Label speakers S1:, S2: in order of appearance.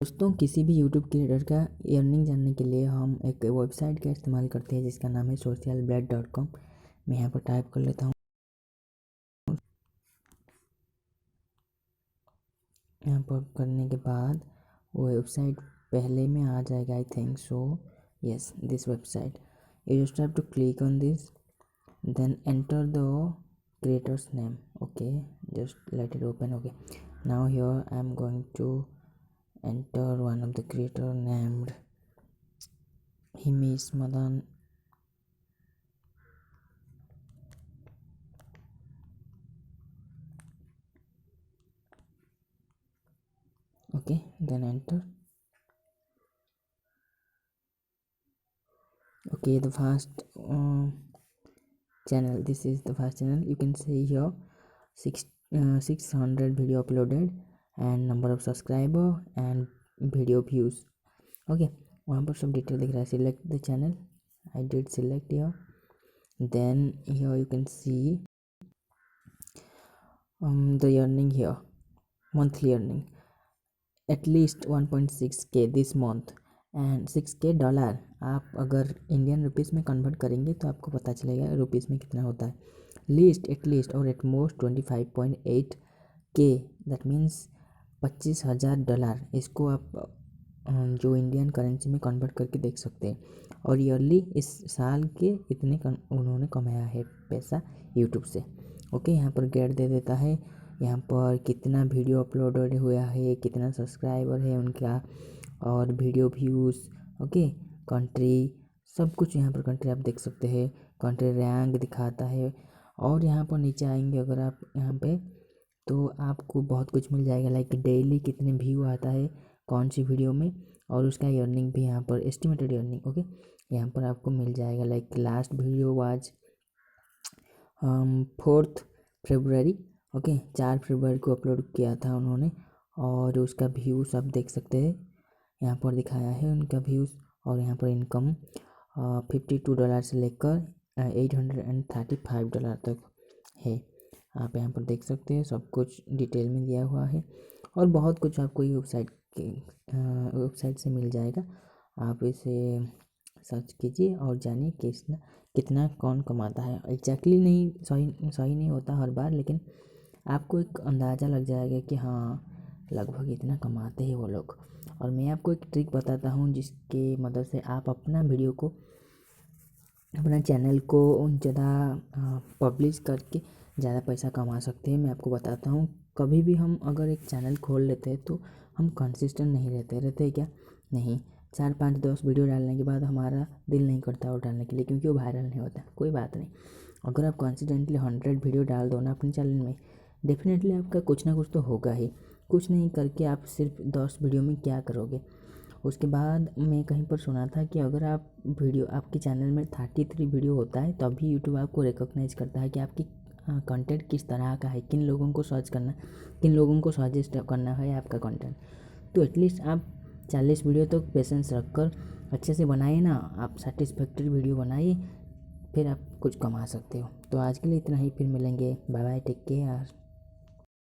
S1: दोस्तों, किसी भी यूट्यूब क्रिएटर का अर्निंग जानने के लिए हम एक वेबसाइट का इस्तेमाल करते हैं जिसका नाम है socialblade.com। मैं यहाँ पर टाइप कर लेता हूँ। यहाँ पर करने के बाद वो वेबसाइट पहले में आ जाएगा, I think so. Yes, this website. You just have to click on this, then enter the creator's name. Okay, just let it open. Okay, now here I am going to enter one of the creator named Himesh Madan. Okay, then enter. Okay, the first channel, this is the first channel. You can see here 600 video uploaded and number of subscriber and video views. Okay, वहाँ पर सब detail दिख रहा है। Select the channel. I did select here. Then here you can see the earning here, monthly earning at least 1.6k this month and 6k dollar. आप अगर Indian rupees में convert करेंगे तो आपको पता चलेगा रुपीस में कितना होता है। लीस्ट, एट लीस्ट और at most 25.8k, that means 25,000 dollar. इसको आप जो इंडियन करेंसी में कन्वर्ट करके देख सकते हैं। और ईयरली इस साल के इतने उन्होंने कमाया है पैसा यूट्यूब से। ओके, यहाँ पर गेट दे देता है, यहाँ पर कितना वीडियो अपलोडेड हुआ है, कितना सब्सक्राइबर है उनका और वीडियो व्यूज़। ओके, कंट्री, सब कुछ यहाँ पर कंट्री आप देख सकते हैं। कंट्री रैंक दिखाता है। और यहाँ पर नीचे आएंगे अगर आप यहाँ पे, तो आपको बहुत कुछ मिल जाएगा, लाइक डेली कितने व्यू आता है कौन सी वीडियो में, और उसका अर्निंग भी यहाँ पर एस्टिमेटेड अर्निंग। ओके, यहाँ पर आपको मिल जाएगा। Like last video was 4 February. Okay, 4 फरवरी को अपलोड किया था उन्होंने, और उसका व्यूज़ आप देख सकते हैं, यहाँ पर दिखाया है उनका व्यूज़। और यहाँ पर इनकम $52 से लेकर $835 तक है। आप यहाँ पर देख सकते हैं, सब कुछ डिटेल में दिया हुआ है और बहुत कुछ आपको ये वेबसाइट से मिल जाएगा। आप इसे सर्च कीजिए और जानिए कितना कितना कौन कमाता है। एग्जैक्टली नहीं, सही नहीं होता हर बार, लेकिन आपको एक अंदाज़ा लग जाएगा कि हाँ लगभग इतना कमाते हैं वो लोग। और मैं आपको एक ट्रिक बताता हूँ जिसके मदद से आप अपना वीडियो को, अपना चैनल को ज़्यादा पब्लिश करके ज़्यादा पैसा कमा सकते हैं। मैं आपको बताता हूँ। कभी भी हम अगर एक चैनल खोल लेते हैं तो हम कंसिस्टेंट नहीं रहते क्या? नहीं, 4, 5, 10 वीडियो डालने के बाद हमारा दिल नहीं करता वो डालने के लिए, क्योंकि वो वायरल नहीं होता। कोई बात नहीं, अगर आप कंसिस्टेंटली 100 वीडियो डाल दो ना अपने चैनल में, डेफिनेटली आपका कुछ ना कुछ तो होगा ही। कुछ नहीं करके आप सिर्फ 10 वीडियो में क्या करोगे? उसके बाद मैं कहीं पर सुना था कि अगर आप वीडियो, आपके चैनल में 33 वीडियो होता है तभी यूट्यूब आपको रिकॉग्नाइज करता है कि आपकी कंटेंट किस तरह का है, किन लोगों को सर्च करना, किन लोगों को सजेस्ट करना है आपका कंटेंट। तो एटलीस्ट आप 40 वीडियो तक पेशेंस रखकर अच्छे से बनाइए ना, आप सेटिस्फैक्ट्री वीडियो बनाइए, फिर आप कुछ कमा सकते हो। तो आज के लिए इतना ही, फिर मिलेंगे। Bye bye, take care.